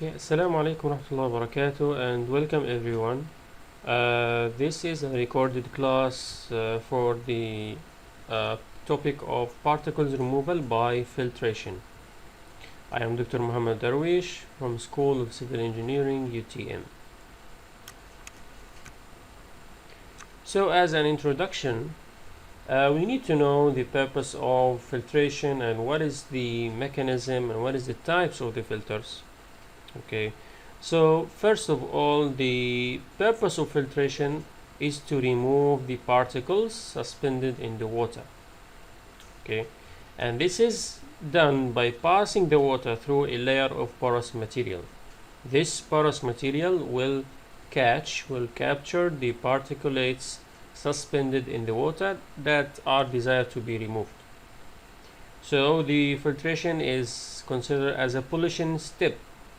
Okay, Assalamu alaikum warahmatullahi wabarakatuh and welcome everyone. This is a recorded class for the uh, topic of particles removal by filtration. I am Dr. Muhammad Darwish from School of Civil Engineering, UTM. So as an introduction, we need to know the purpose of filtration and what is the mechanism and what is the types of the filters. Okay, so first of all, the purpose of filtration is to remove the particles suspended in the water. Okay, and this is done by passing the water through a layer of porous material. This porous material will capture the particulates suspended in the water that are desired to be removed. So the filtration is considered as a pollution step.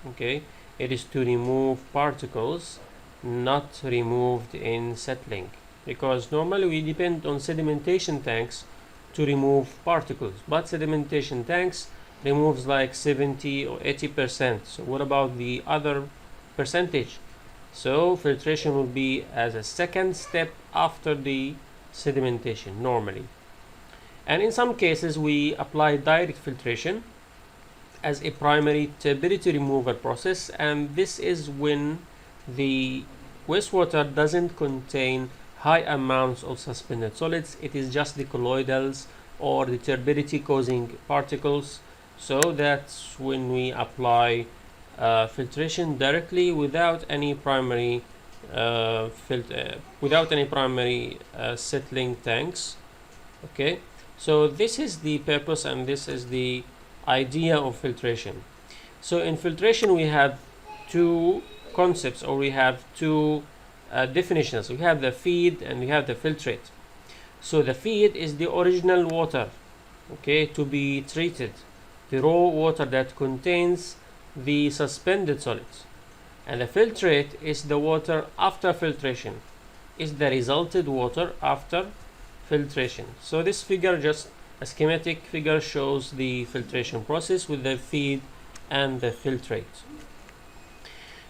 Okay, it is to remove particles not removed in settling, because normally we depend on sedimentation tanks to remove particles, but sedimentation tanks removes like 70 or 80%. So what about the other percentage? So filtration will be as a second step after the sedimentation normally, and in some cases we apply direct filtration as a primary turbidity removal process, and this is when the wastewater doesn't contain high amounts of suspended solids. It is just the colloidals or the turbidity causing particles. So that's when we apply filtration directly without any primary settling tanks. Okay, so this is the purpose and this is the idea of filtration. So in filtration we have two concepts, or we have two definitions. We have the feed and we have the filtrate. So the feed is the original water, okay, to be treated, the raw water that contains the suspended solids, and the filtrate is the water after filtration, is the resulted water after filtration. So this figure, just a schematic figure, shows the filtration process with the feed and the filtrate.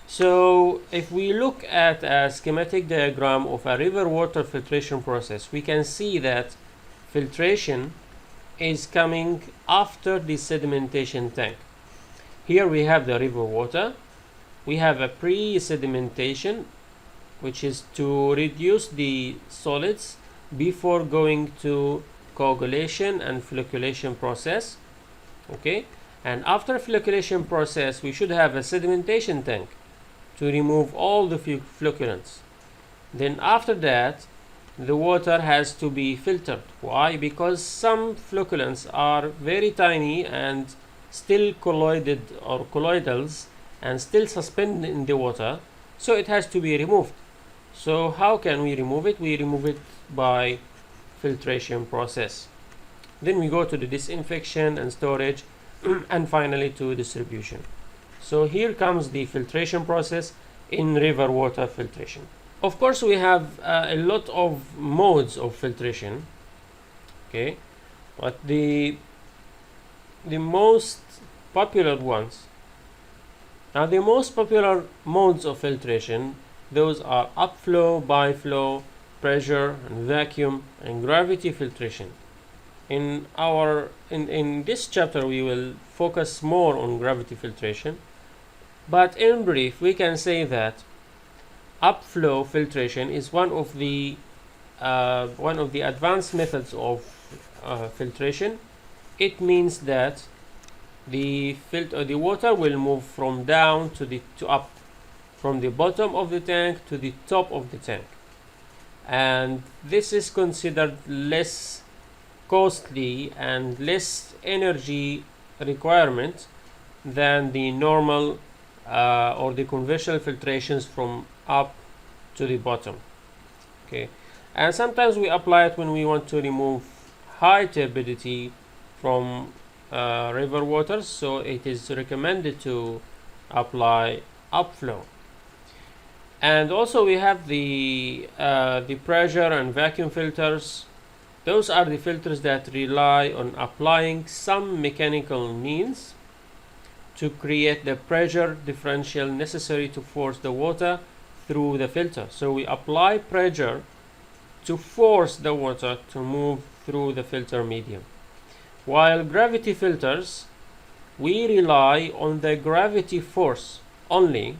So if we look at a schematic diagram of a river water filtration process, we can see that filtration is coming after the sedimentation tank. Here we have the river water. We have a pre-sedimentation, which is to reduce the solids before going to coagulation and flocculation process. Okay, and after flocculation process we should have a sedimentation tank to remove all the flocculants. Then after that the water has to be filtered. Why? Because some flocculants are very tiny and still colloided or colloidals and still suspended in the water, so it has to be removed. So how can we remove it? We remove it by filtration process. Then we go to the disinfection and storage and finally to distribution. So here comes the filtration process in river water filtration. Of course we have a lot of modes of filtration, okay, but the most popular ones, now the most popular modes of filtration, those are upflow, byflow, pressure and vacuum, and gravity filtration. In this chapter we will focus more on gravity filtration, but in brief we can say that upflow filtration is one of the advanced methods of filtration. It means that the water will move from down to up, from the bottom of the tank to the top of the tank, and this is considered less costly and less energy requirement than the normal or the conventional filtrations from up to the bottom. Okay, and sometimes we apply it when we want to remove high turbidity from river waters, so it is recommended to apply upflow. And also we have the pressure and vacuum filters. Those are the filters that rely on applying some mechanical means to create the pressure differential necessary to force the water through the filter. So we apply pressure to force the water to move through the filter medium. While gravity filters, we rely on the gravity force only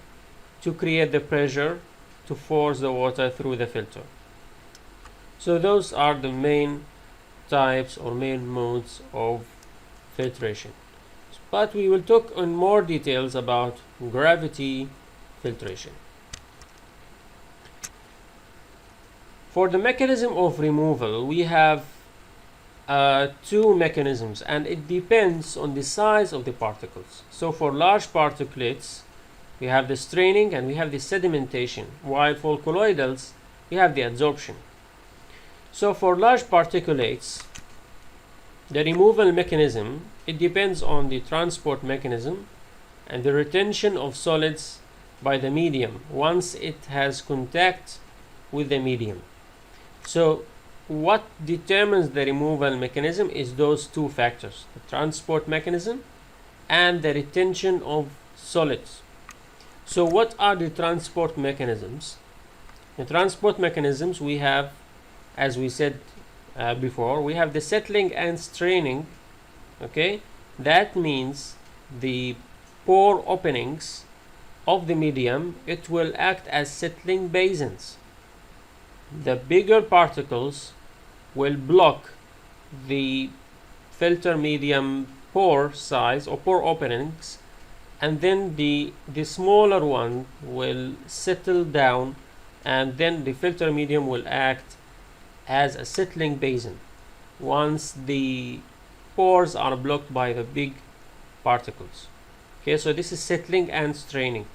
to create the pressure to force the water through the filter. So those are the main types or main modes of filtration. But we will talk in more details about gravity filtration. For the mechanism of removal, we have two mechanisms, and it depends on the size of the particles. So for large particulates, we have the straining and we have the sedimentation, while for colloidals, we have the adsorption. So for large particulates, the removal mechanism, it depends on the transport mechanism and the retention of solids by the medium once it has contact with the medium. So what determines the removal mechanism is those two factors, the transport mechanism and the retention of solids. So what are the transport mechanisms? The transport mechanisms, we have, as we said before, we have the settling and straining. Okay, that means the pore openings of the medium, it will act as settling basins. The bigger particles will block the filter medium pore size or pore openings, and then the smaller one will settle down, and then the filter medium will act as a settling basin once the pores are blocked by the big particles. Okay, so this is settling and straining.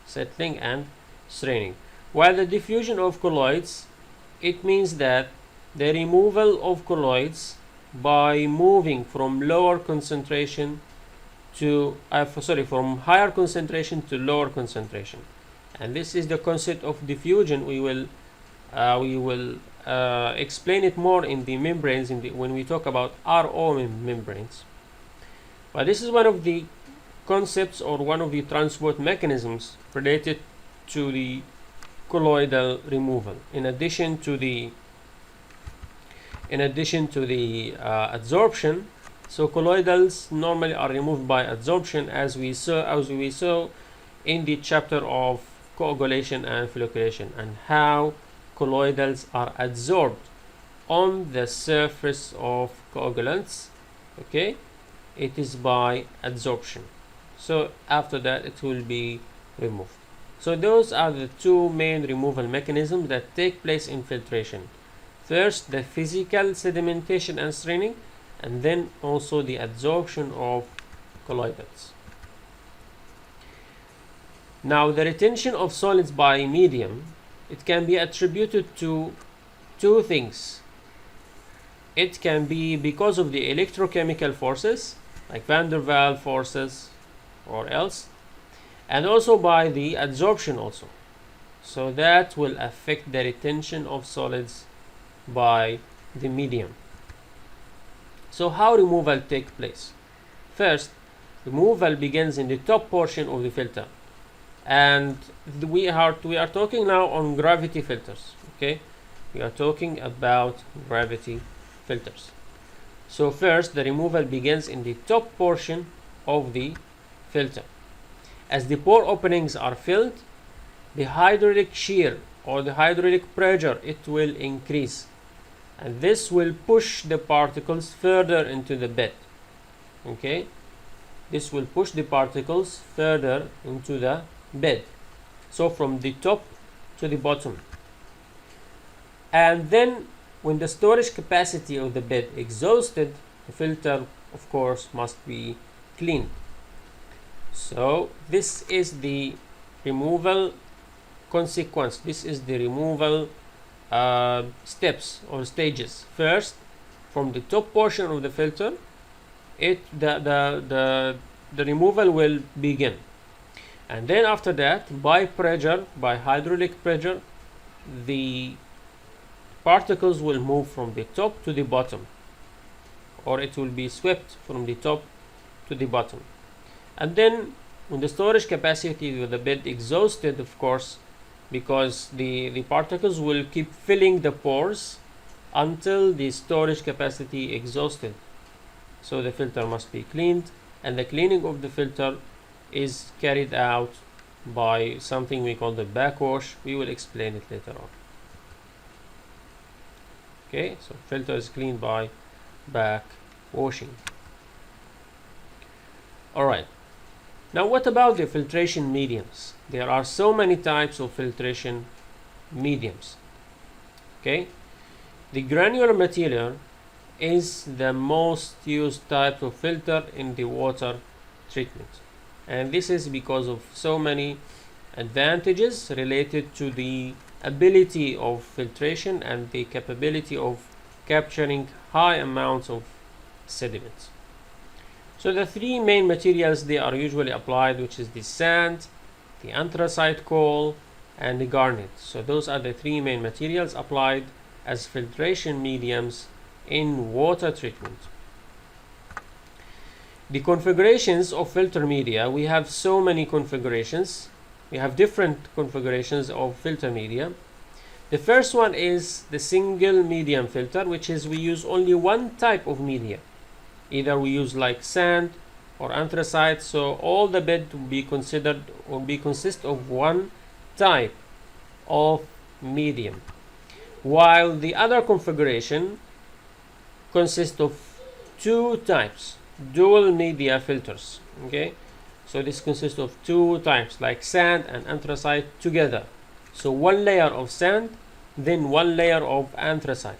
Settling and straining. While the diffusion of colloids, it means that the removal of colloids by moving from lower concentration to from higher concentration to lower concentration, and this is the concept of diffusion. We will explain it more in the membranes when we talk about RO membranes. But this is one of the concepts or one of the transport mechanisms related to the colloidal removal, in addition to the adsorption. So colloidals normally are removed by adsorption, as we saw in the chapter of coagulation and flocculation, and how colloidals are adsorbed on the surface of coagulants. Okay, it is by adsorption. So after that it will be removed. So those are the two main removal mechanisms that take place in filtration. First, the physical sedimentation and straining, and then also the adsorption of colloidals. Now, the retention of solids by medium, it can be attributed to two things. It can be because of the electrochemical forces, like van der Waals forces or else, and also by the adsorption also. So that will affect the retention of solids by the medium. So how removal takes place? First, removal begins in the top portion of the filter, and we are talking now on gravity filters. Okay, we are talking about gravity filters. So first, the removal begins in the top portion of the filter. As the pore openings are filled, the hydraulic shear or the hydraulic pressure, it will increase, and this will push the particles further into the bed. Okay, this will push the particles further into the bed, so from the top to the bottom. And then when the storage capacity of the bed exhausted, the filter of course must be cleaned. So this is the removal consequence. This is the removal steps or stages. First, from the top portion of the filter, the removal will begin, and then after that, by pressure, by hydraulic pressure, the particles will move from the top to the bottom, or it will be swept from the top to the bottom. And then when the storage capacity of the bed exhausted, of course, because the particles will keep filling the pores until the storage capacity exhausted. So the filter must be cleaned, and the cleaning of the filter is carried out by something we call the backwash. We will explain it later on. Okay, so filter is cleaned by backwashing. Alright, now what about the filtration mediums? There are so many types of filtration mediums. Okay, the granular material is the most used type of filter in the water treatment, and this is because of so many advantages related to the ability of filtration and the capability of capturing high amounts of sediments. So the three main materials they are usually applied, which is the sand, the anthracite coal, and the garnet. So those are the three main materials applied as filtration mediums in water treatment. The configurations of filter media, we have so many configurations. We have different configurations of filter media. The first one is the single medium filter, which is we use only one type of media. Either we use like sand or anthracite, so all the bed will be considered or consist of one type of medium, while the other configuration consists of two types, dual media filters. Okay, so this consists of two types like sand and anthracite together. So one layer of sand, then one layer of anthracite.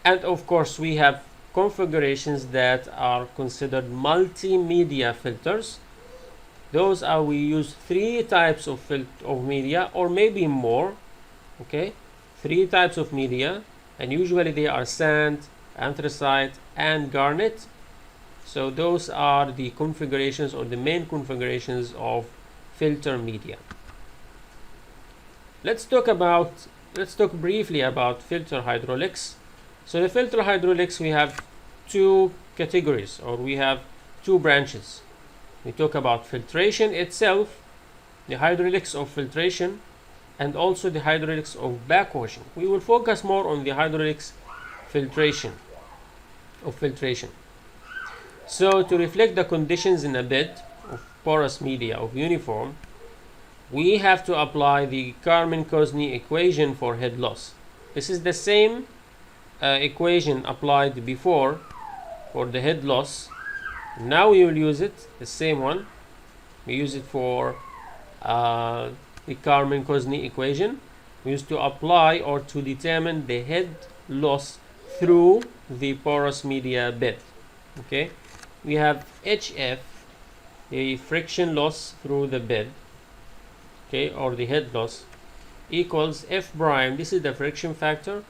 And of course we have configurations that are considered multimedia filters. Those are, we use three types of media, or maybe more. Okay, three types of media, and usually they are sand, anthracite, and garnet. So those are the configurations or the main configurations of filter media. Let's talk briefly about filter hydraulics. So the filter hydraulics, we have two categories, or we have two branches. We talk about filtration itself, the hydraulics of filtration, and also the hydraulics of backwashing. We will focus more on the hydraulics filtration. So to reflect the conditions in a bed of porous media of uniform, we have to apply the Karman-Kosny equation for head loss. This is the same equation applied before for the head loss. Now we will use it, the same one. We use it for the Karman-Kosny equation. We used to apply or to determine the head loss through the porous media bed. Okay, we have HF, the friction loss through the bed, okay, or the head loss, equals F prime, this is the friction factor,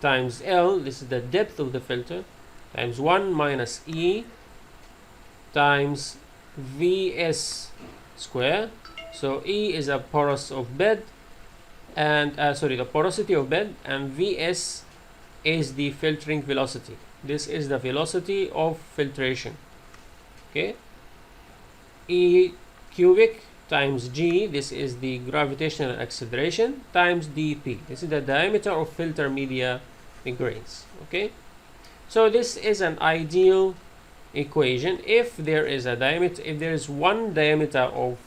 times L, this is the depth of the filter, times 1 minus E times Vs square. So E is a porous of bed, and the porosity of bed, and Vs is the filtering velocity. This is the velocity of filtration. Okay, E cubic times G, this is the gravitational acceleration, times dP, this is the diameter of filter media grains. Okay, so this is an ideal equation if there is a diameter, if there is one diameter of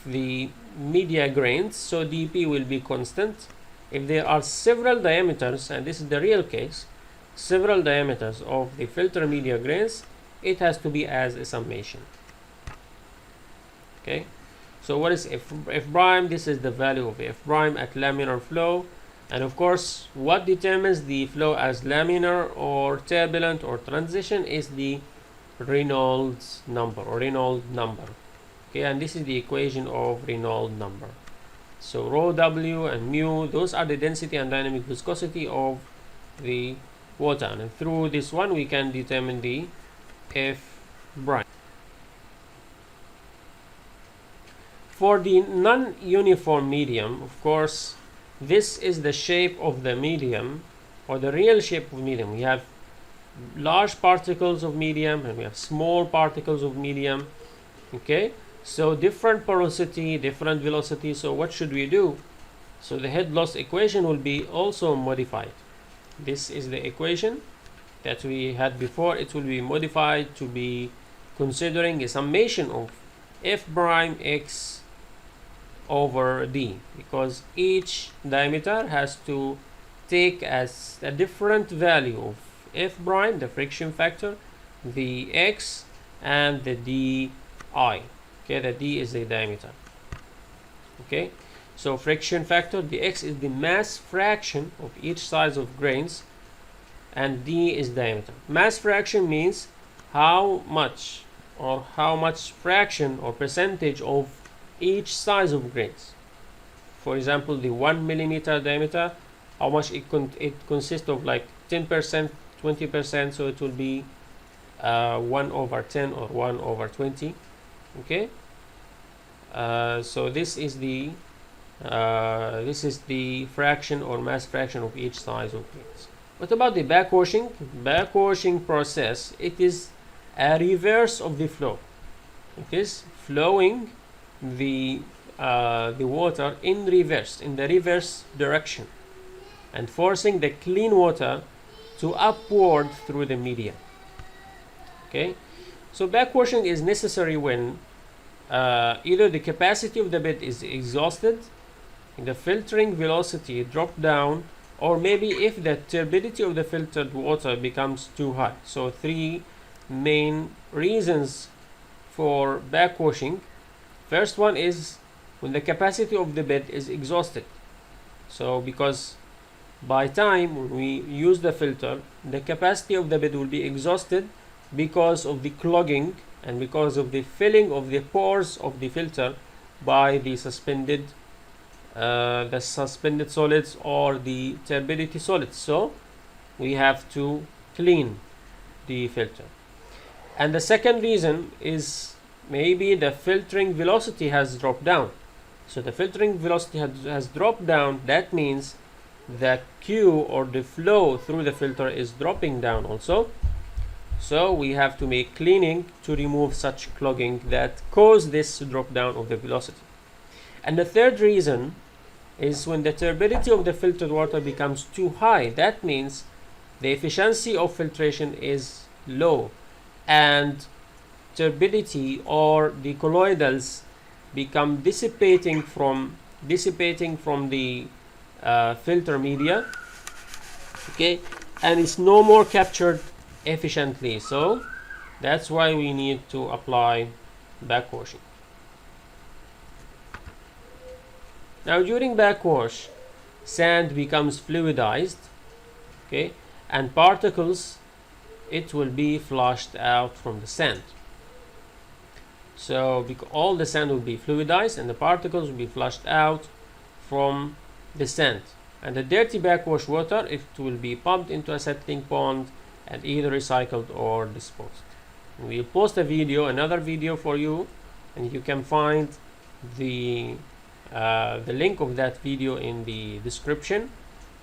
the media grains, so dP will be constant. If there are several diameters, and this is the real case, several diameters of the filter media grains, it has to be as a summation. Okay, so what is F prime? This is the value of F prime at laminar flow, and of course what determines the flow as laminar or turbulent or transition is the Reynolds number or Reynolds number. Okay, and this is the equation of Reynolds number. So rho W and mu, those are the density and dynamic viscosity of the water, and through this one we can determine the F prime. For the non-uniform medium, of course, this is the shape of the medium, or the real shape of medium. We have large particles of medium and we have small particles of medium. Okay, so different porosity, different velocity. So what should we do? So the head loss equation will be also modified. This is the equation that we had before. It will be modified to be considering a summation of f prime x over d, because each diameter has to take as a different value of f prime, the friction factor, the x, and the di. Okay, the d is the diameter. Okay, so friction factor, the x is the mass fraction of each size of grains, and d is diameter. Mass fraction means how much fraction or percentage of each size of grains. For example, the 1 millimeter diameter, how much it consists of, like 10%, 20%, so it will be 1 over 10 or 1 over 20. Okay, so this is the fraction or mass fraction of each size of grains. What about the backwashing? Backwashing process, it is a reverse of the flow. It is flowing the water in reverse, in the reverse direction, and forcing the clean water to upward through the medium. Okay, so backwashing is necessary when either the capacity of the bed is exhausted, the filtering velocity dropped down, or maybe if the turbidity of the filtered water becomes too high. So three main reasons for backwashing. First one is when the capacity of the bed is exhausted. So because by time when we use the filter, the capacity of the bed will be exhausted because of the clogging and because of the filling of the pores of the filter by the suspended solids or the turbidity solids. So we have to clean the filter. And the second reason is maybe the filtering velocity has dropped down. So the filtering velocity has dropped down. That means the Q, or the flow through the filter, is dropping down also. So we have to make cleaning to remove such clogging that cause this drop down of the velocity. And the third reason is when the turbidity of the filtered water becomes too high. That means the efficiency of filtration is low, and turbidity or the colloidals become dissipating from the filter media. Okay, and it's no more captured efficiently. So that's why we need to apply backwashing. Now during backwash, sand becomes fluidized, okay, and particles, it will be flushed out from the sand. So all the sand will be fluidized and the particles will be flushed out from the sand. And the dirty backwash water, it will be pumped into a settling pond and either recycled or disposed. We'll post another video for you, and you can find the link of that video in the description.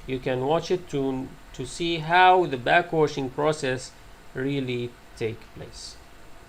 You can watch it to see how the backwashing process really takes place.